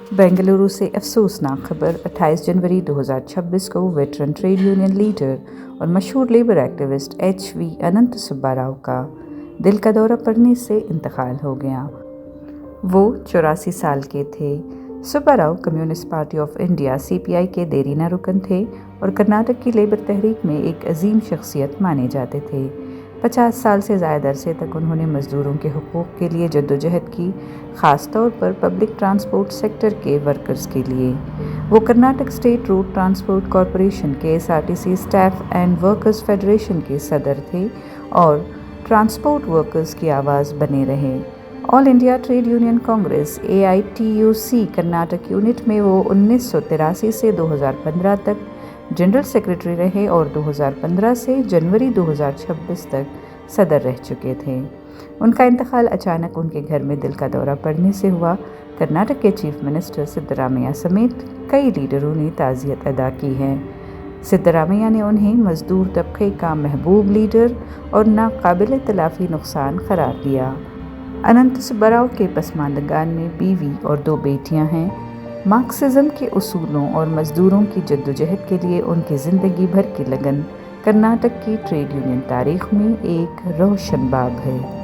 बेंगलुरु से अफसोसनाक खबर। 28 जनवरी 2026 को वेटरन ट्रेड यूनियन लीडर और मशहूर लेबर एक्टिविस्ट HV अनंत सुब्बा राव का दिल का दौरा पड़ने से इंतकाल हो गया। वो 84 साल के थे। Subba Rao communist party of India CPI के देरीना रुकन थे और कर्नाटक की लेबर तहरीक में एक अजीम शख्सियत माने जाते थे। 50 साल से ज़्यादा अरसे तक उन्होंने मज़दूरों के हुकूक़ के लिए जद्दोजहद की, ख़ास तौर पर पब्लिक ट्रांसपोर्ट सेक्टर के वर्कर्स के लिए। वो Karnataka state road transport corporation के SRTC staff and workers federation के सदर थे और ट्रांसपोर्ट वर्कर्स की आवाज़ बने रहे। All India trade union Congress AITUC Karnataka unit में वो 1983 से 2015 तक जनरल सेक्रेटरी रहे और 2015 से जनवरी 2026 तक सदर रह चुके थे। उनका इंतकाल अचानक उनके घर में दिल का दौरा पड़ने से हुआ। कर्नाटक के चीफ मिनिस्टर सिद्धरामैया समेत कई लीडरों ने ताज़ियत अदा की है। सिद्धरामैया ने उन्हें मजदूर तबके का महबूब लीडर और नाकाबिल तलाफ़ी नुकसान करार दिया। अनंत सुब्बा राव के पसमानदगान में बीवी और 2 बेटियां हैं। मार्क्सिज्म के उसूलों और मज़दूरों की जद्दोजहद के लिए उनकी ज़िंदगी भर की लगन कर्नाटक की ट्रेड यूनियन तारीख़ में एक रोशन बाब है।